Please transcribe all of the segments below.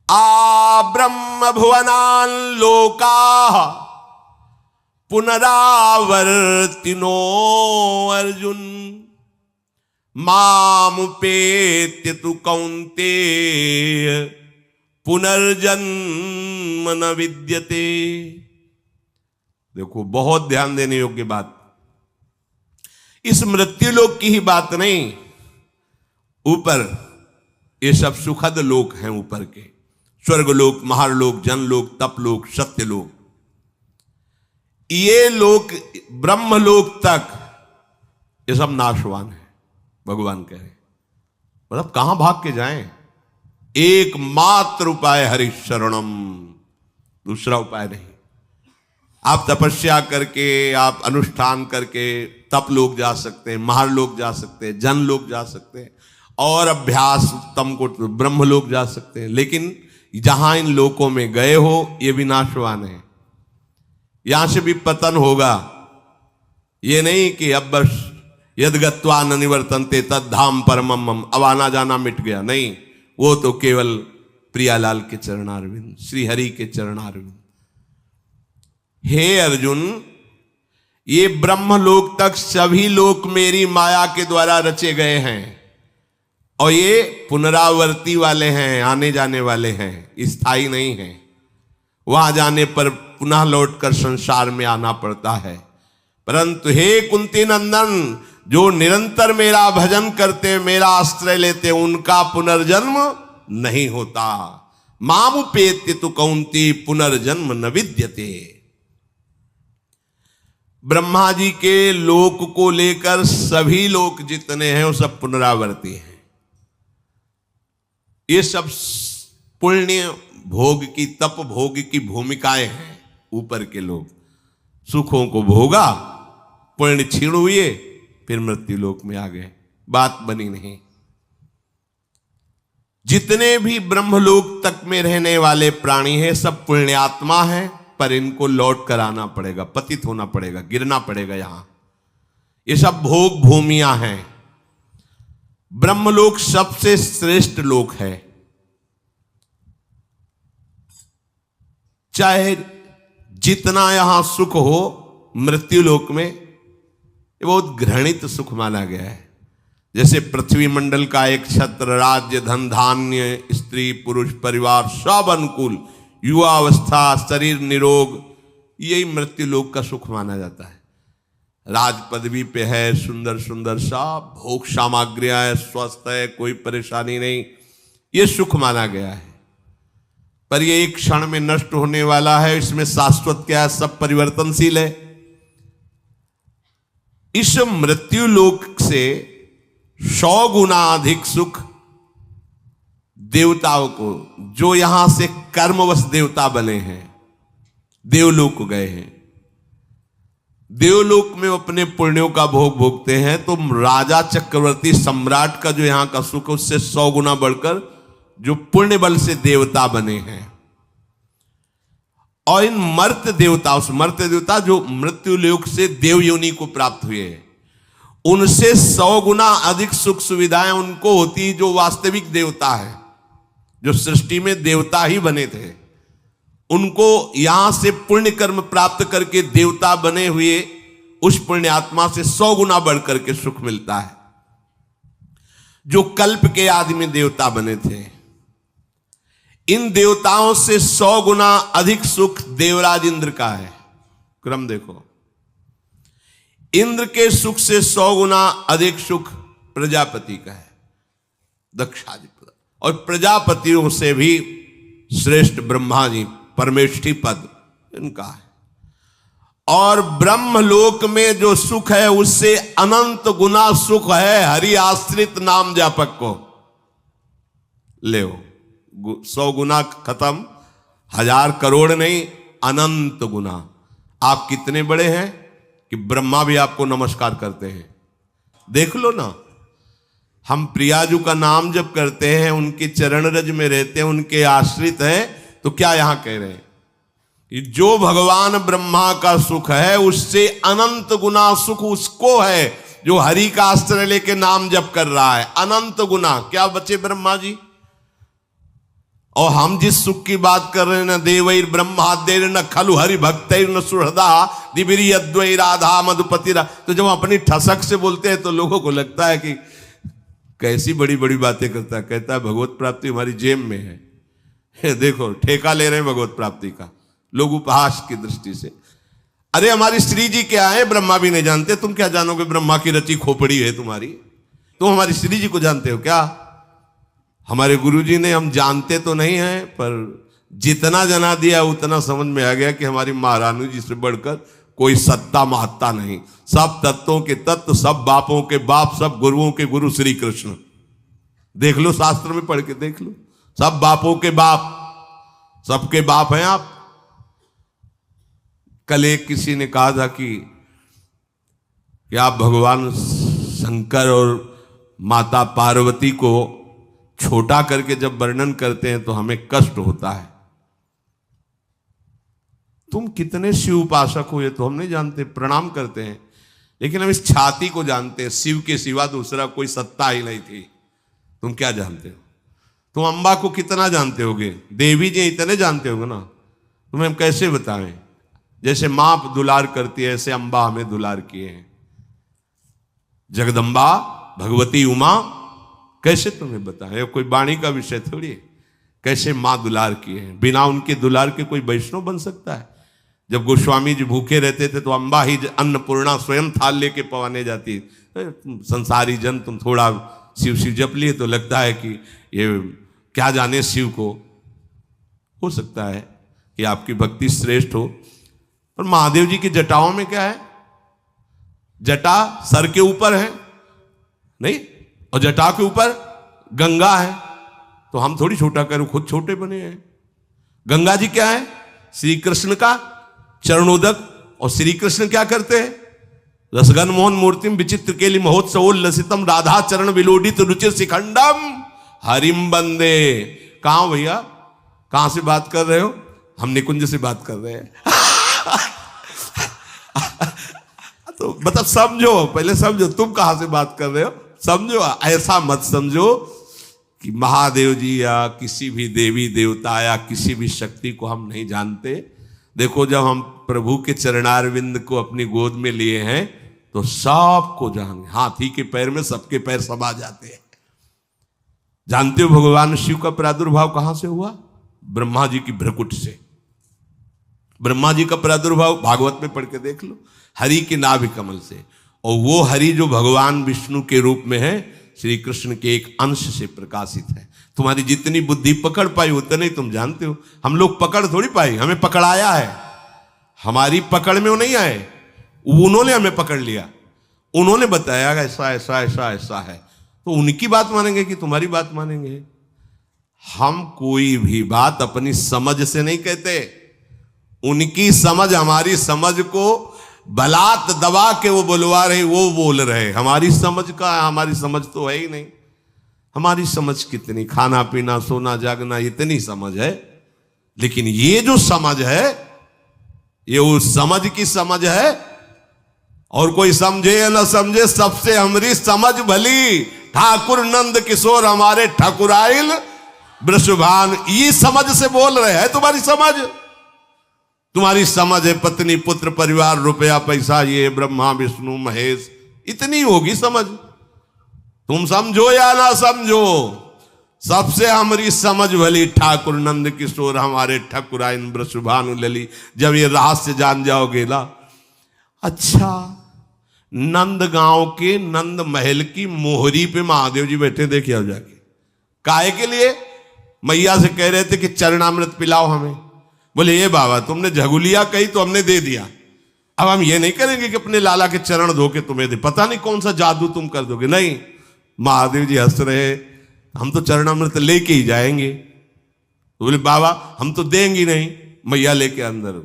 आ ब्रह्म भुवनान लोका पुनरावर्तिनो अर्जुन मामुपेत्य तु कौन्तेय पुनर्जन्म न विद्यते। देखो, बहुत ध्यान देने योग्य बात। इस मृत्युलोक की ही बात नहीं, ऊपर ये सब सुखद लोक हैं, ऊपर के स्वर्गलोक, महारलोक, जनलोक, तपलोक, सत्यलोक, ये लोक ब्रह्मलोक तक ये सब नाशवान है। भगवान कह रहे, मतलब कहां भाग के जाएं? एकमात्र उपाय हरि शरणम, दूसरा उपाय नहीं। आप तपस्या करके, आप अनुष्ठान करके तप लोग जा सकते हैं, महारलोक जा सकते हैं, जन लोग जा सकते हैं, और अभ्यास उत्तम को ब्रह्म लोग जा सकते हैं। लेकिन जहां इन लोकों में गए हो, ये भी नाशवान है, यहां से भी पतन होगा। ये नहीं कि अब बस यद गत्वा न निवर्तन्ते तद धाम परमम, अब आना जाना मिट गया, नहीं। वो तो केवल प्रियालाल के चरणारविंद, श्री हरि के चरणारविंद। हे अर्जुन, ये ब्रह्मलोक तक सभी लोक मेरी माया के द्वारा रचे गए हैं, और ये पुनरावर्ती वाले हैं, आने जाने वाले हैं, स्थायी नहीं हैं। वहां जाने पर पुनः लौटकर संसार में आना पड़ता है। परंतु हे कुंती नंदन, जो निरंतर मेरा भजन करते, मेरा आश्रय लेते, उनका पुनर्जन्म नहीं होता। मामुपेत्य तु कौन्ती पुनर्जन्म न विद्यते। ब्रह्मा जी के लोक को लेकर सभी लोक जितने हैं वो सब पुनरावर्ती हैं। ये सब पुण्य भोग की, तप भोग की भूमिकाएं हैं। ऊपर के लोग सुखों को भोगा, पुण्य क्षीण हुए, फिर मृत्यु लोक में आ गए, बात बनी नहीं। जितने भी ब्रह्मलोक तक में रहने वाले प्राणी हैं, सब पुण्यात्मा हैं, पर इनको लौट कर आना पड़ेगा, पतित होना पड़ेगा, गिरना पड़ेगा यहां। ये सब भोग भूमियां हैं। ब्रह्मलोक सबसे श्रेष्ठ लोक है। चाहे जितना यहां सुख हो, मृत्यु लोक में ये बहुत घृणित सुख माना गया है। जैसे पृथ्वी मंडल का एक छत्र, राज्य, धन, धान्य, स्त्री, पुरुष, परिवार सब अनुकूल, युवावस्था, शरीर निरोग, यही मृत्यु लोक का सुख माना जाता है। राज पदवी पे है, सुंदर सुंदर सब भोग सामग्रियां है, स्वस्थ है, कोई परेशानी नहीं, ये सुख माना गया है। पर ये एक क्षण में नष्ट होने वाला है। इसमें शाश्वत क्या है? सब परिवर्तनशील है। इस मृत्यु लोक से 100 गुना अधिक सुख देवताओं को, जो यहां से कर्मवश देवता बने हैं, देवलोक गए हैं, देवलोक में अपने पुण्यों का भोग भोगते हैं, तो राजा चक्रवर्ती सम्राट का जो यहां का सुख है, उससे 100 गुना बढ़कर जो पुण्य बल से देवता बने हैं। और इन मर्त्य देवता, उस मर्त्य देवता जो मृत्यु लोक से देव योनि को प्राप्त हुए हैं, उनसे 100 गुना अधिक सुख सुविधाएं उनको होती, जो वास्तविक देवता है, जो सृष्टि में देवता ही बने थे। उनको यहां से पुण्य कर्म प्राप्त करके देवता बने हुए उस पुण्य आत्मा से 100 गुना बढ़कर के सुख मिलता है। जो कल्प के आदि में देवता बने थे, इन देवताओं से 100 गुना अधिक सुख देवराज इंद्र का है। क्रम देखो, इंद्र के सुख से 100 गुना अधिक सुख प्रजापति का है, दक्षादि, और प्रजापतियों से भी श्रेष्ठ ब्रह्मा जी, परमेष्ठी पद इनका है। और ब्रह्मलोक में जो सुख है, उससे अनंत गुना सुख है हरि आश्रित नाम जापक को। ले 100 गुना खत्म, 1000 करोड़ नहीं, अनंत गुना। आप कितने बड़े हैं कि ब्रह्मा भी आपको नमस्कार करते हैं। देख लो ना, हम प्रियाजू का नाम जब करते हैं, उनके चरण रज में रहते हैं, उनके आश्रित हैं, तो क्या यहां कह रहे हैं कि जो भगवान ब्रह्मा का सुख है, उससे अनंत गुना सुख उसको है जो हरि का आश्रय लेके नाम जप कर रहा है। अनंत गुना क्या बचे ब्रह्मा जी? और हम जिस सुख की बात कर रहे हैं, न देवैर ब्रह्माद्यैर न खलु हरि भक्तैर न सुहृदा दिबिरी अद्वै राधा मधुपति तो जब अपनी ठसक से बोलते हैं तो लोगों को लगता है कि कैसी बड़ी बड़ी बातें करता है। कहता है भगवत प्राप्ति हमारी जेब में है। देखो ठेका ले रहे हैं भगवत प्राप्ति का लोग उपहास की दृष्टि से। अरे हमारी श्री जी क्या है ब्रह्मा भी नहीं जानते, तुम क्या जानोगे? ब्रह्मा की रची खोपड़ी है तुम्हारी, तुम हमारी श्री जी को जानते हो क्या? हमारे गुरुजी ने, हम जानते तो नहीं हैं पर जितना जना दिया उतना समझ में आ गया कि हमारी महारानी जी से बढ़कर कोई सत्ता महत्ता नहीं। सब तत्वों के तत्व, सब बापों के बाप, सब गुरुओं के गुरु श्री कृष्ण। देख लो शास्त्र में पढ़ के देख लो, सब बापों के बाप, सबके बाप हैं आप। कल एक किसी ने कहा था कि आप भगवान शंकर और माता पार्वती को छोटा करके जब वर्णन करते हैं तो हमें कष्ट होता है। तुम कितने शिव उपासक हो ये तो हम नहीं जानते, प्रणाम करते हैं, लेकिन हम इस छाती को जानते हैं। शिव के सिवा दूसरा कोई सत्ता ही नहीं थी। तुम क्या जानते हो? तुम अम्बा को कितना जानते होगे? देवी जी इतने जानते होगे ना, तुम्हें हम कैसे बताएं? जैसे मां दुलार करती है ऐसे अम्बा हमें दुलार किए हैं। जगदम्बा भगवती उमा कैसे तुम्हें बताएं? कोई वाणी का विषय थोड़ी है। कैसे मां दुलार किए हैं, बिना उनके दुलार के कोई वैष्णव बन सकता है? जब गोस्वामी जी भूखे रहते थे तो अम्बा ही अन्नपूर्णा स्वयं थाल लेके पवाने जाती। संसारी जन तुम थोड़ा शिव शिव जप लिए तो लगता है कि ये क्या जाने शिव को। हो सकता है कि आपकी भक्ति श्रेष्ठ हो, और महादेव जी की जटाओं में क्या है? जटा सर के ऊपर है नहीं, और जटा के ऊपर गंगा है। तो हम थोड़ी छोटा करें, खुद छोटे बने हैं। गंगा जी क्या है? श्री कृष्ण का चरणोदक। और श्री कृष्ण क्या करते हैं? रसगन मोहन मूर्तिम विचित्र केली महोत्सव लसितम राधा चरण विलोडित रुचिर शिखंडम हरिम बंदे। कहां भैया, कहां से बात कर रहे हो? हम निकुंज से बात कर रहे हैं। तो मतलब समझो, पहले समझो तुम कहां से बात कर रहे हो, समझो। ऐसा मत समझो कि महादेव जी या किसी भी देवी देवता या किसी भी शक्ति को हम नहीं जानते। देखो जब हम प्रभु के चरणारविंद को अपनी गोद में लिए हैं तो सबको जान, हाथी के पैर में सबके पैर समा जाते हैं। जानते हो भगवान शिव का प्रादुर्भाव कहां से हुआ? ब्रह्मा जी की भ्रकुट से। ब्रह्मा जी का प्रादुर्भाव भागवत में पढ़ के देख लो, हरि के नाभि कमल से। और वो हरि जो भगवान विष्णु के रूप में है, श्री कृष्ण के एक अंश से प्रकाशित है। तुम्हारी जितनी बुद्धि पकड़ पाई उतने ही तुम जानते हो। हम लोग पकड़ थोड़ी पाई, हमें पकड़ाया है। हमारी पकड़ में वो नहीं आए, उन्होंने हमें पकड़ लिया, उन्होंने बताया ऐसा ऐसा ऐसा ऐसा है। तो उनकी बात मानेंगे कि तुम्हारी बात मानेंगे? हम कोई भी बात अपनी समझ से नहीं कहते। उनकी समझ हमारी समझ को बलात् दबा के वो बुलवा रहे, वो बोल रहे। हमारी समझ का, हमारी समझ तो है ही नहीं। हमारी समझ कितनी, खाना पीना सोना जागना इतनी समझ है, लेकिन ये जो समझ है ये उस समझ की समझ है। और कोई समझे या न समझे, सबसे हमारी समझ भली। ठाकुर नंद किशोर हमारे ठाकुराइल वृषभान, ये समझ से बोल रहे हैं। तुम्हारी समझ, तुम्हारी समझ है पत्नी पुत्र परिवार रुपया पैसा, ये ब्रह्मा विष्णु महेश, इतनी होगी समझ। तुम समझो या ना समझो, सबसे हमारी समझ भली ठाकुर नंद किशोर हमारे ठाकुराइन वृषभानु लली। जब ये रहस्य जान जाओगे ना, अच्छा नंद गांव के नंद महल की मोहरी पे महादेव जी बैठे, देखे आओ जाके। काहे के लिए? मैया से कह रहे थे कि चरणामृत पिलाओ हमें। बोले ये बाबा तुमने झगुलिया कही तो हमने दे दिया, अब हम ये नहीं करेंगे कि अपने लाला के चरण धो के तुम्हें दे, पता नहीं कौन सा जादू तुम कर दोगे। नहीं, महादेव जी हंस रहे, हम तो चरणामृत लेके ही जाएंगे। तो बोले बाबा हम तो देंगे नहीं। मैया लेके अंदर,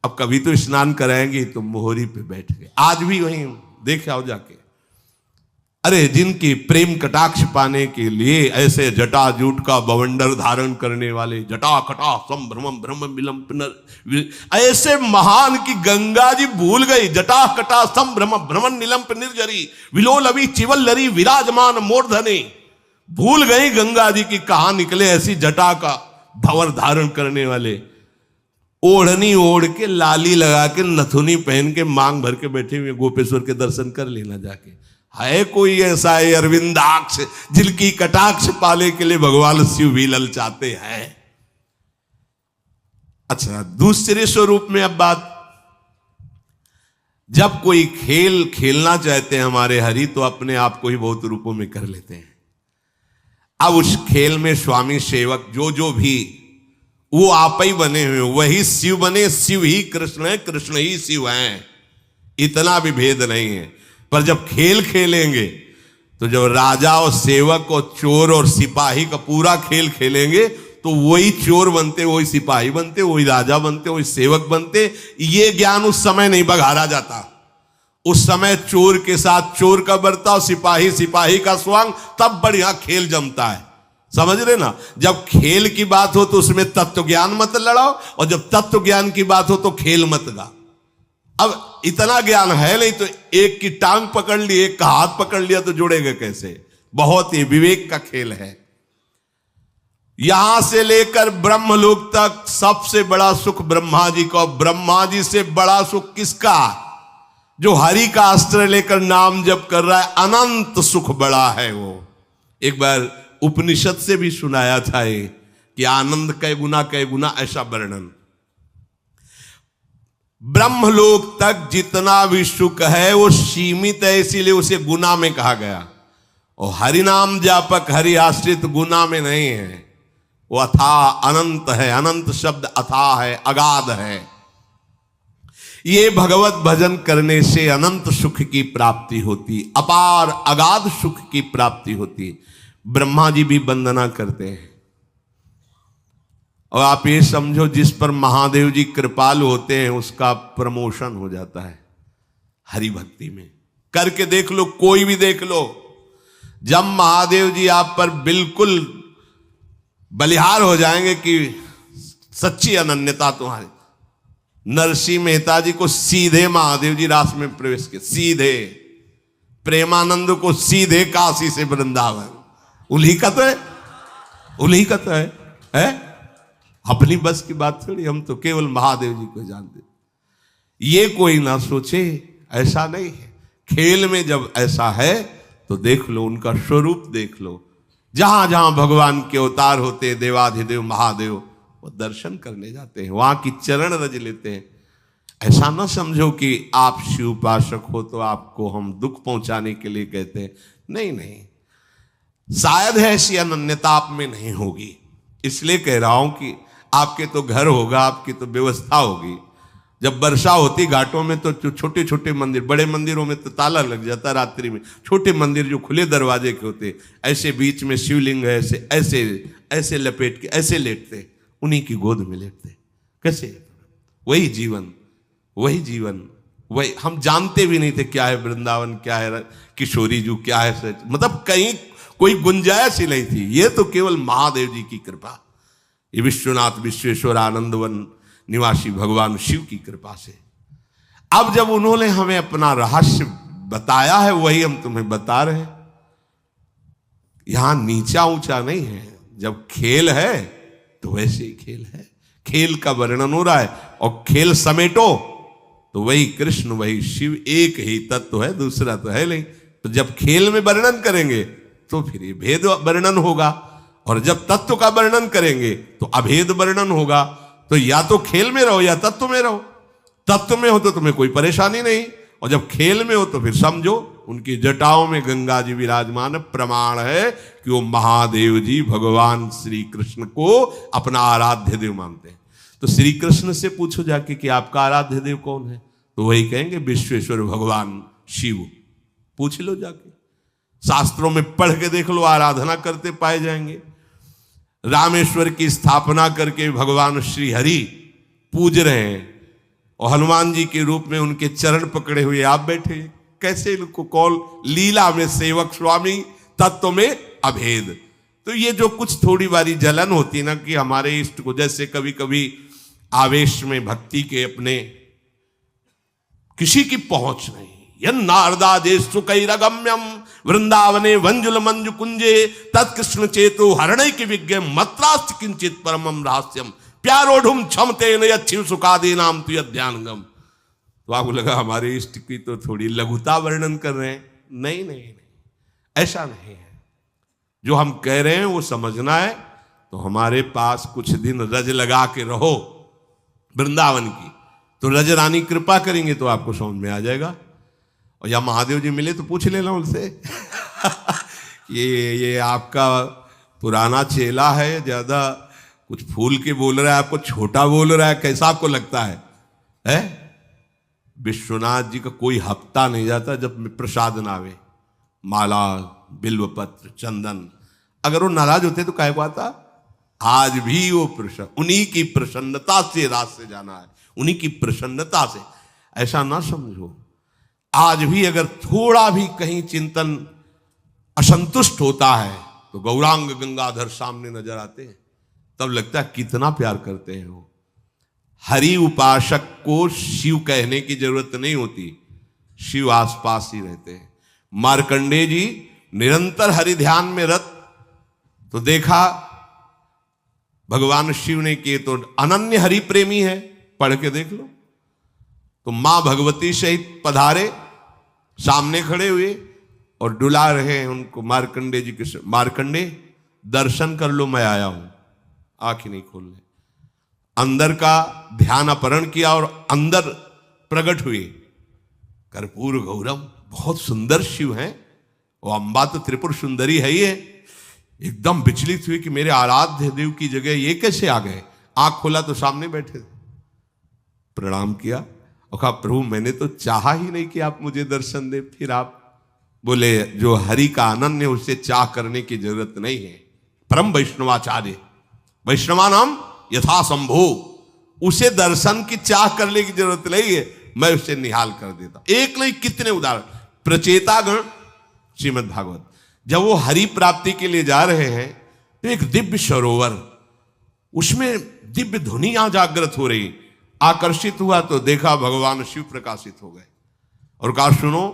अब कभी तो स्नान कराएंगे, तो मोहरी पे बैठ गए। आज भी वहीं देख आओ जाके। अरे जिनकी प्रेम कटाक्ष पाने के लिए ऐसे जटा जूट का बवंडर धारण करने वाले, जटा कटा संभ्रमम ब्रह्म मिलम पुनर, ऐसे महान की गंगा जी भूल गई। जटा कटा संभ्रम भ्रमण नीलम निर्जरी विलोल अभी चिवल लरी विराजमान मूर्धने। भूल गई गंगा जी की कहां निकले ऐसी जटा का भंवर धारण करने वाले, ओढ़नी ओढ़ के, लाली लगा के, नथुनी पहन के, मांग भर के बैठे हुए गोपेश्वर के दर्शन कर लेना जाके। है कोई ऐसा है अरविंदाक्ष जिनकी कटाक्ष पाले के लिए भगवान शिव भी ललचाते हैं? अच्छा, दूसरे स्वरूप में अब बात, जब कोई खेल खेलना चाहते हैं हमारे हरि, तो अपने आप को ही बहुत रूपों में कर लेते हैं। अब उस खेल में स्वामी सेवक जो भी वो आप ही बने हुए, वही शिव बने, शिव ही कृष्ण है, कृष्ण ही शिव हैं, इतना भी भेद नहीं है। पर जब खेल खेलेंगे तो जब राजा और सेवक और चोर और सिपाही का पूरा खेल खेलेंगे तो वही चोर बनते, वही सिपाही बनते, वही राजा बनते, वही सेवक बनते। ये ज्ञान उस समय नहीं बघारा जाता। उस समय चोर के साथ चोर का बर्ताव, सिपाही सिपाही का स्वांग, तब बढ़िया खेल जमता है। समझ रहे ना? जब खेल की बात हो तो उसमें तत्व ज्ञान मत लड़ाओ, और जब तत्व ज्ञान की बात हो तो खेल मत गा। अब इतना ज्ञान है नहीं तो एक की टांग पकड़ ली, एक का हाथ पकड़ लिया तो जुड़ेगा कैसे? बहुत ही विवेक का खेल है। यहां से लेकर ब्रह्मलोक तक सबसे बड़ा सुख ब्रह्मा जी का। ब्रह्मा जी से बड़ा सुख किसका? जो हरि का अस्त्र लेकर नाम जप कर रहा है, अनंत सुख बड़ा है वो। एक बार उपनिषद से भी सुनाया था ये कि आनंद कै गुना ऐसा वर्णन। ब्रह्मलोक तक जितना भी सुख है वो सीमित है, इसीलिए उसे गुना में कहा गया। और हरि नाम जापक हरि आश्रित गुना में नहीं है, वो अथाह अनंत है। अनंत शब्द अथाह है, अगाध है। ये भगवत भजन करने से अनंत सुख की प्राप्ति होती, अपार अगाध सुख की प्राप्ति होती। ब्रह्मा जी भी वंदना करते हैं। और आप ये समझो, जिस पर महादेव जी कृपालु होते हैं उसका प्रमोशन हो जाता है हरि भक्ति में। करके देख लो, कोई भी देख लो। जब महादेव जी आप पर बिल्कुल बलिहार हो जाएंगे कि सच्ची अनन्यता तुम्हारी, नरसिंह मेहता जी को सीधे महादेव जी रास में प्रवेश किए, सीधे। प्रेमानंद को सीधे काशी से वृंदावन। उन्हीं का तो है, उन्हीं का तो है? अपनी बस की बात थोड़ी, हम तो केवल महादेव जी को जानते। ये कोई ना सोचे, ऐसा नहीं है। खेल में जब ऐसा है तो देख लो, उनका स्वरूप देख लो। जहां जहां भगवान के अवतार होते हैं, देवाधिदेव महादेव, वो दर्शन करने जाते हैं, वहां की चरण रज लेते हैं। ऐसा ना समझो कि आप शिव उपासक हो तो आपको हम दुख पहुंचाने के लिए कहते हैं। नहीं नहीं, शायद है ऐसी अनन्यता आप में नहीं होगी, इसलिए कह रहा हूं कि आपके तो घर होगा, आपकी तो व्यवस्था होगी। जब वर्षा होती घाटों में तो छोटे छोटे मंदिर, बड़े मंदिरों में तो ताला लग जाता रात्रि में। छोटे मंदिर जो खुले दरवाजे के होते, ऐसे बीच में शिवलिंग है, ऐसे ऐसे ऐसे लपेट के ऐसे लेटते, उन्हीं की गोद में लेटते। कैसे? वही जीवन, वही जीवन, वही। हम जानते भी नहीं थे क्या है वृंदावन, क्या है किशोरी जू, क्या है सच। मतलब कहीं कोई गुंजाइश ही नहीं थी। ये तो केवल महादेव जी की कृपा, ये विश्वनाथ विश्वेश्वर आनंदवन निवासी भगवान शिव की कृपा से। अब जब उन्होंने हमें अपना रहस्य बताया है, वही हम तुम्हें बता रहे हैं। यहां नीचा ऊंचा नहीं है। जब खेल है तो वैसे ही खेल है। खेल का वर्णन हो रहा है, और खेल समेटो तो वही कृष्ण वही शिव, एक ही तत्व है, दूसरा तो है नहीं। तो जब खेल में वर्णन करेंगे तो फिर ये भेद वर्णन होगा, और जब तत्व का वर्णन करेंगे तो अभेद वर्णन होगा। तो या तो खेल में रहो या तत्व में रहो। तत्व में हो तो तुम्हें कोई परेशानी नहीं, और जब खेल में हो तो फिर समझो उनकी जटाओं में गंगा जी विराजमान, प्रमाण है कि वो महादेव जी भगवान श्री कृष्ण को अपना आराध्य देव मानते हैं। तो श्री कृष्ण से पूछो जाके कि आपका आराध्य देव कौन है, तो वही कहेंगे विश्वेश्वर भगवान शिव। पूछ लो जाके, शास्त्रों में पढ़ के देख लो, आराधना करते पाए जाएंगे। रामेश्वर की स्थापना करके भगवान श्री हरि पूज रहे हैं, और हनुमान जी के रूप में उनके चरण पकड़े हुए आप बैठे। कैसे इनको कौल? लीला में सेवक स्वामी, तत्व में अभेद। तो ये जो कुछ थोड़ी बारी जलन होती है ना कि हमारे इष्ट को, जैसे कभी कभी आवेश में भक्ति के अपने किसी की पहुंच नहीं, यन्नारदादेश सुकैरगम्यम वृंदावने वंजुल मंजु कुंजे तत्कृष्ण चेतो हरणय की विज्ञ मत्रास्त किंचित परमम रहस्यम प्यारोढ़ुम क्षमते न यच्छिव सुखादे नाम तु यध्यानगम। तो आपको लगा हमारे इष्ट की तो थोड़ी लघुता वर्णन कर रहे हैं। नहीं नहीं नहीं, ऐसा नहीं है। जो हम कह रहे हैं वो समझना है तो हमारे पास कुछ दिन रज लगा के रहो वृंदावन की, तो रज रानी कृपा करेंगे तो आपको समझ में आ जाएगा। और या महादेव जी मिले तो पूछ लेना उनसे ये आपका पुराना चेला है, ज्यादा कुछ फूल के बोल रहा है, आपको छोटा बोल रहा है, कैसा आपको लगता है? विश्वनाथ जी का कोई हफ्ता नहीं जाता जब प्रसाद ना आवे, माला बिल्वपत्र चंदन। अगर वो नाराज होते तो काहे को आता? आज भी वो प्रसन्न, उन्हीं की प्रसन्नता से रात से जाना है, उन्हीं की प्रसन्नता से। ऐसा ना समझो, आज भी अगर थोड़ा भी कहीं चिंतन असंतुष्ट होता है तो गौरांग गंगाधर सामने नजर आते हैं, तब लगता है कितना प्यार करते हैं वो। हरि उपासक को शिव कहने की जरूरत नहीं होती, शिव आसपास ही रहते हैं। मार्कंडेय जी निरंतर हरि ध्यान में रत, तो देखा भगवान शिव ने किए तो अनन्य हरि प्रेमी है, पढ़ के देख लो। तो मां भगवती सहित पधारे, सामने खड़े हुए और डुला रहे हैं उनको मार्कंडेय जी के। मार्कंडेय दर्शन कर लो, मैं आया हूं। आंख ही नहीं खोल ले, अंदर का ध्यान अपहरण किया और अंदर प्रकट हुए। कर्पूर गौरम, बहुत सुंदर शिव हैं, वो अम्बा तो त्रिपुर सुंदरी है ही है। एकदम विचलित हुए कि मेरे आराध्य देव की जगह ये कैसे आ गए। आंख खोला तो सामने बैठे थे, प्रणाम किया और कहा प्रभु मैंने तो चाहा ही नहीं कि आप मुझे दर्शन दे। फिर आप बोले जो हरि का अनन्य उससे चाह करने की जरूरत नहीं है। परम वैष्णवाचार्य, वैष्णवानाम यथा संभो, उसे दर्शन की चाह करने की जरूरत नहीं है, मैं उसे निहाल कर देता। एक नहीं कितने उदाहरण। प्रचेतागण श्रीमद् भागवत, जब वो हरि प्राप्ति के लिए जा रहे हैं तो एक दिव्य सरोवर, उसमें दिव्य ध्वनियां जागृत हो रही। आकर्षित हुआ तो देखा भगवान शिव प्रकाशित हो गए और कहा सुनो,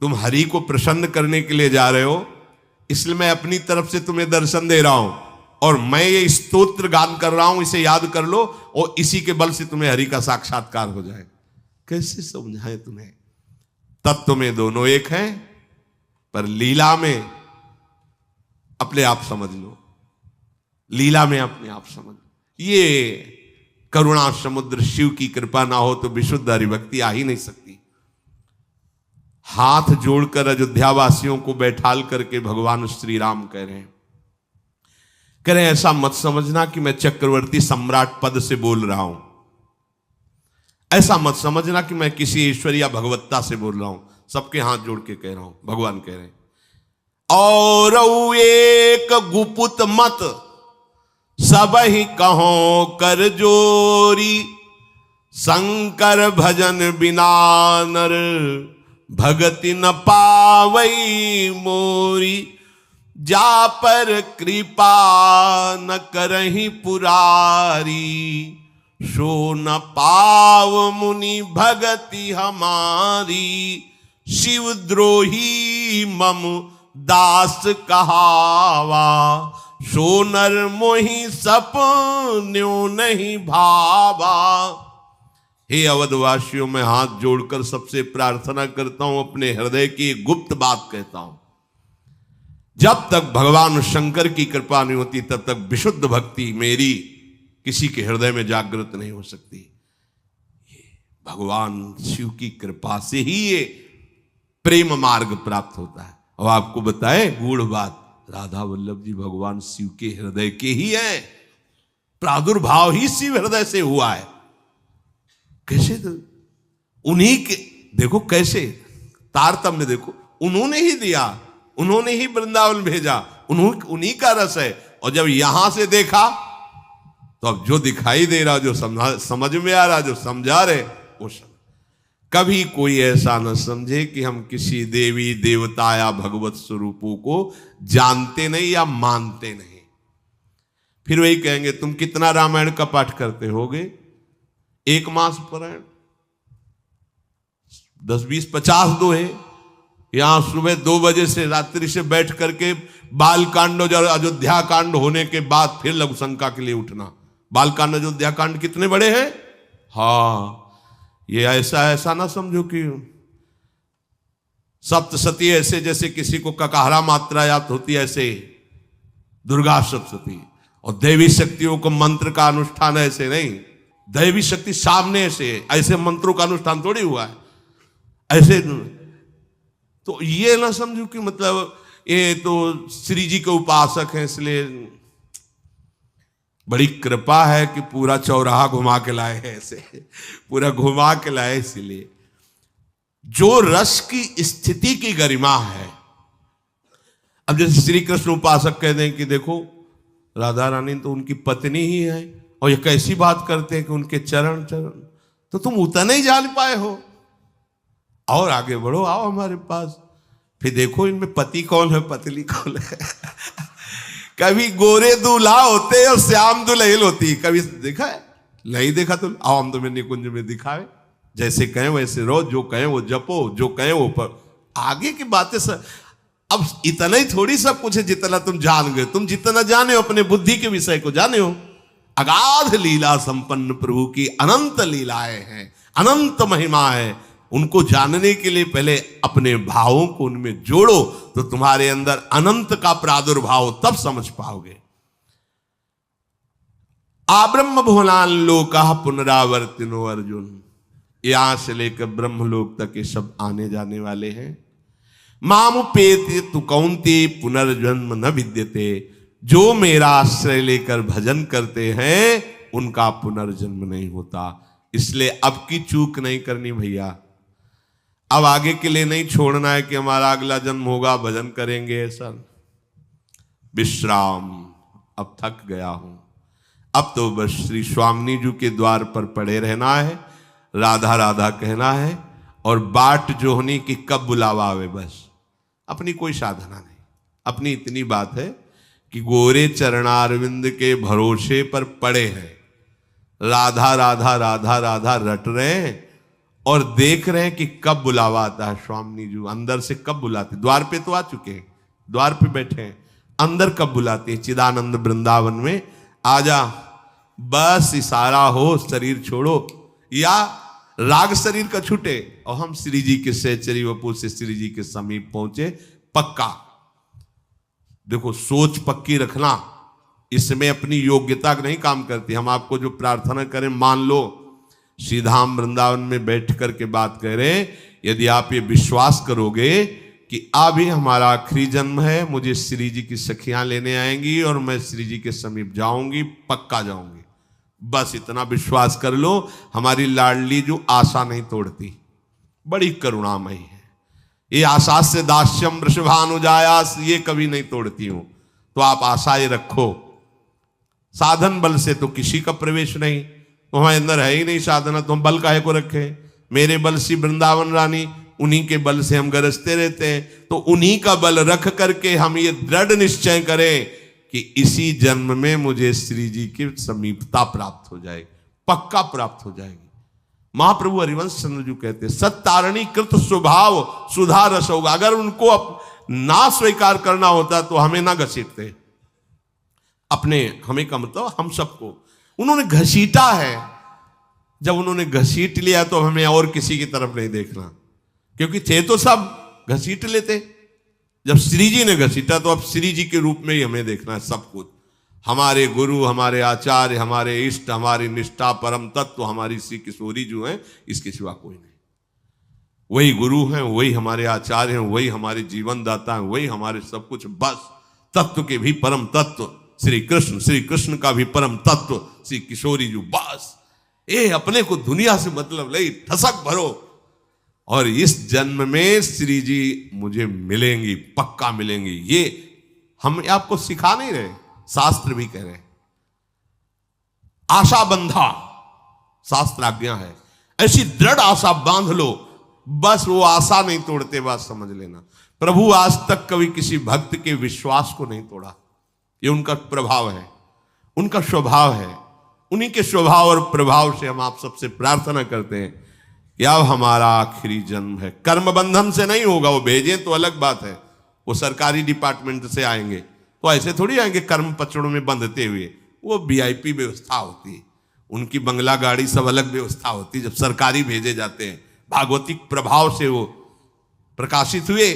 तुम हरि को प्रसन्न करने के लिए जा रहे हो, इसलिए मैं अपनी तरफ से तुम्हें दर्शन दे रहा हूं और मैं ये स्तोत्र गान कर रहा हूं, इसे याद कर लो और इसी के बल से तुम्हें हरि का साक्षात्कार हो जाए। कैसे समझाएं तुम्हें? तत्व में दोनों एक हैं, पर लीला में अपने आप समझ लो, लीला में अपने आप समझ लो। ये करुणा समुद्र शिव की कृपा ना हो तो विशुद्ध हरिभक्ति आ ही नहीं सकती। हाथ जोड़कर अयोध्या वासियों को बैठाल करके भगवान श्री राम कह रहे हैं, कह रहे हैं ऐसा मत समझना कि मैं चक्रवर्ती सम्राट पद से बोल रहा हूं, ऐसा मत समझना कि मैं किसी ईश्वर या भगवत्ता से बोल रहा हूं। सबके हाथ जोड़ के कह रहा हूं, भगवान कह रहे हैं और एक गुपुत मत सब ही कहो कर जोरी, शंकर भजन बिना नर भगति न पावई मोरी, जा पर कृपा न करही पुरारी, सो न पाव मुनि भगति हमारी, शिवद्रोही मम दास कहावा, सो नर मोहि सपन्यों नहीं भावा। हे अवधवासियों, मैं हाथ जोड़कर सबसे प्रार्थना करता हूं, अपने हृदय की गुप्त बात कहता हूं। जब तक भगवान शंकर की कृपा नहीं होती तब तक विशुद्ध भक्ति मेरी किसी के हृदय में जागृत नहीं हो सकती। भगवान शिव की कृपा से ही ये प्रेम मार्ग प्राप्त होता है। और आपको बताए गूढ़ बात, राधा वल्लभ जी भगवान शिव के हृदय के ही हैं, प्रादुर्भाव ही शिव हृदय से हुआ है। कैसे? तो उन्हीं के देखो, कैसे तारतम्य देखो, उन्होंने ही दिया, उन्होंने ही वृंदावन भेजा, उन्हीं का रस है। और जब यहां से देखा तो अब जो दिखाई दे रहा, जो समझ में आ रहा, जो समझा रहे वो समझ। कभी कोई ऐसा न समझे कि हम किसी देवी देवता या भगवत स्वरूपों को जानते नहीं या मानते नहीं। फिर वही कहेंगे तुम कितना रामायण का पाठ करते होगे? 1 मास पारायण, 10-20-50 दोहे। यहां सुबह 2 बजे से रात्रि से बैठ करके बाल कांड और अयोध्या कांड होने के बाद फिर लघु शंका के लिए उठना। बाल कांड अयोध्या कांड कितने बड़े हैं। हाँ, ये ऐसा ना समझो कि सप्तशती ऐसे जैसे किसी को ककाहरा मात्रा याद होती है, ऐसे दुर्गा सप्तशती। और देवी शक्तियों को मंत्र का अनुष्ठान ऐसे नहीं, दैवी शक्ति सामने से, ऐसे मंत्रों का अनुष्ठान थोड़ी हुआ है ऐसे। तो ये ना समझो कि मतलब ये तो श्री जी के उपासक हैं इसलिए बड़ी कृपा है कि पूरा चौराहा घुमा के लाए हैं, ऐसे पूरा घुमा के लाए। इसलिए जो रस की स्थिति की गरिमा है, अब जैसे श्री कृष्ण उपासक कह दें कि देखो राधा रानी तो उनकी पत्नी ही है, और ये कैसी बात करते हैं कि उनके चरण, तो तुम उतना ही जान पाए हो, और आगे बढ़ो, आओ हमारे पास, फिर देखो इनमें पति कौन है पतली कौन है। कभी गोरे दूल्हा होते और श्याम दुल्हन होती, कभी देखा है? नहीं देखा तो आओ हम तुम्हें निकुंज में दिखावे, जैसे कहें वैसे रहो, जो कहें वो जपो, जो कहें वो पर आगे की बातें सब। अब इतना ही थोड़ी सब कुछ है जितना तुम जान गए। तुम जितना जाने हो अपने बुद्धि के विषय को जाने हो। अगाध लीला संपन्न प्रभु की अनंत लीलाएं हैं, अनंत महिमा है। उनको जानने के लिए पहले अपने भावों को उनमें जोड़ो, तो तुम्हारे अंदर अनंत का प्रादुर्भाव तब समझ पाओगे। आब्रह्म भुवनान लोका पुनरावर्तिनो अर्जुन, यहां से लेकर ब्रह्मलोक तक ये सब आने जाने वाले हैं। मामुपेति तु कौन्ते पुनर्जन्म न विद्यते, जो मेरा आश्रय लेकर भजन करते हैं उनका पुनर्जन्म नहीं होता। इसलिए अब की चूक नहीं करनी भैया, अब आगे के लिए नहीं छोड़ना है कि हमारा अगला जन्म होगा भजन करेंगे ऐसा। विश्राम, अब थक गया हूं, अब तो बस श्री स्वामिनी जी के द्वार पर पड़े रहना है, राधा राधा कहना है, और बाट जोहनी की कब बुलावा आवे, बस अपनी कोई साधना नहीं। अपनी इतनी बात है कि गोरे चरणारविंद के भरोसे पर पड़े हैं, राधा राधा राधा राधा रट रहे हैं और देख रहे हैं कि कब बुलावा आता है। स्वामिनी जी अंदर से कब बुलाते, द्वार पे तो आ चुके हैं, द्वार पे बैठे हैं, अंदर कब बुलाते हैं। चिदानंद वृंदावन में आजा, बस इशारा हो, शरीर छोड़ो, या राग शरीर का छूटे और हम श्री जी के सहचरी वपु से श्री जी के समीप पहुंचे। पक्का देखो, सोच पक्की रखना, इसमें अपनी योग्यता नहीं काम करती। हम आपको जो प्रार्थना करें मान लो, श्रीधाम वृंदावन में बैठ करके बात कह रहे हैं, यदि आप ये विश्वास करोगे कि अभी हमारा आखिरी जन्म है, मुझे श्री जी की सखियां लेने आएंगी और मैं श्री जी के समीप जाऊंगी, पक्का जाऊंगी, बस इतना विश्वास कर लो। हमारी लाडली जो आशा नहीं तोड़ती, बड़ी करुणामयी है। ये आशा से दास्यम वृषभानुजायास, ये कभी नहीं तोड़ती हूं। तो आप आशाएं रखो। साधन बल से तो किसी का प्रवेश नहीं, तो हमारे अंदर है ही नहीं साधना, तो हम बल काहे को रखे। मेरे बल से वृंदावन रानी, उन्हीं के बल से हम गरजते रहते हैं। तो उन्हीं का बल रख करके हम ये दृढ़ निश्चय करें कि इसी जन्म में मुझे श्री जी की समीपता प्राप्त हो जाएगी, पक्का प्राप्त हो जाएगी। महाप्रभु हरिवंश चंद्र जी कहते हैं, सत्तारणी कृत स्वभाव सुधा रस होगा। अगर उनको ना स्वीकार करना होता तो हमें ना घसीटते अपने, हमें का मतलब हम सबको उन्होंने घसीटा है। जब उन्होंने घसीट लिया तो हमें और किसी की तरफ नहीं देखना, क्योंकि थे तो सब घसीट लेते। जब श्री जी ने घसीटा तो अब श्री जी के रूप में ही हमें देखना है सब कुछ। हमारे गुरु, हमारे आचार्य, हमारे इष्ट, हमारी निष्ठा, परम तत्व हमारी श्री किशोरी जो है, इसके सिवा कोई नहीं। वही गुरु हैं, वही हमारे आचार्य हैं, वही हमारे जीवन दाता हैं, वही हमारे सब कुछ। बस तत्व के भी परम तत्व श्री कृष्ण, श्री कृष्ण का भी परम तत्व श्री किशोरी जी। बस ये अपने को दुनिया से मतलब नहीं, ठसक भरो। और इस जन्म में श्री जी मुझे मिलेंगी, पक्का मिलेंगी। ये हम आपको सिखा नहीं रहे, शास्त्र भी कह रहे। आशा बंधा शास्त्र आज्ञा है, ऐसी दृढ़ आशा बांध लो, बस वो आशा नहीं तोड़ते, बात समझ लेना। प्रभु आज तक कभी किसी भक्त के विश्वास को नहीं तोड़ा, ये उनका प्रभाव है, उनका स्वभाव है। उन्हीं के स्वभाव और प्रभाव से हम आप सबसे प्रार्थना करते हैं यह अब हमारा आखिरी जन्म है। कर्म बंधन से नहीं होगा, वो भेजें तो अलग बात है, वो सरकारी डिपार्टमेंट से आएंगे, तो ऐसे थोड़ी आएंगे कर्म पचड़ों में बंधते हुए। वो वीआईपी व्यवस्था होती है, उनकी बंगला गाड़ी सब अलग व्यवस्था होती है। जब सरकारी भेजे जाते हैं, भागवतिक प्रभाव से वो प्रकाशित हुए,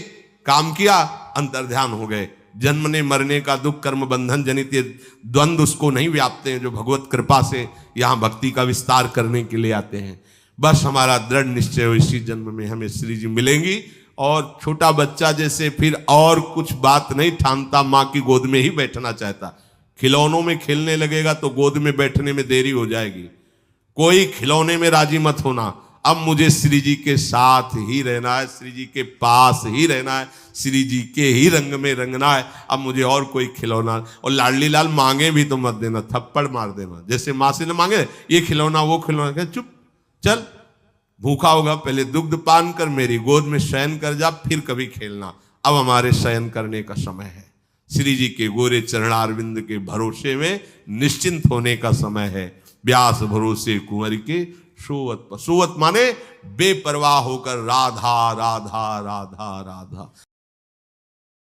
काम किया, अंतर्ध्यान हो गए। जन्मने मरने का दुख, कर्म बंधन जनित ये द्वंद्व उसको नहीं व्यापते हैं, जो भगवत कृपा से यहाँ भक्ति का विस्तार करने के लिए आते हैं। बस हमारा दृढ़ निश्चय हो, इसी जन्म में हमें श्री जी मिलेंगी। और छोटा बच्चा जैसे फिर और कुछ बात नहीं ठानता, माँ की गोद में ही बैठना चाहता। खिलौनों में खेलने लगेगा तो गोद में बैठने में देरी हो जाएगी। कोई खिलौने में राजी मत होना। अब मुझे श्री जी के साथ ही रहना है, श्री जी के पास ही रहना है, श्री जी के ही रंग में रंगना है। अब मुझे और कोई खिलौना, और लाडली लाल मांगे भी तो मत देना, थप्पड़ मार देना। जैसे माँ से न मांगे ये खिलौना वो खिलौना, चुप चल, भूखा होगा, पहले दुग्ध पान कर, मेरी गोद में शयन कर जा, फिर कभी खेलना। अब हमारे शयन करने का समय है, श्री जी के गोरे चरणारविंद के भरोसे में निश्चिंत होने का समय है। व्यास भरोसे कुंवर के सोवत, सोवत माने बेपरवाह होकर राधा राधा राधा राधा।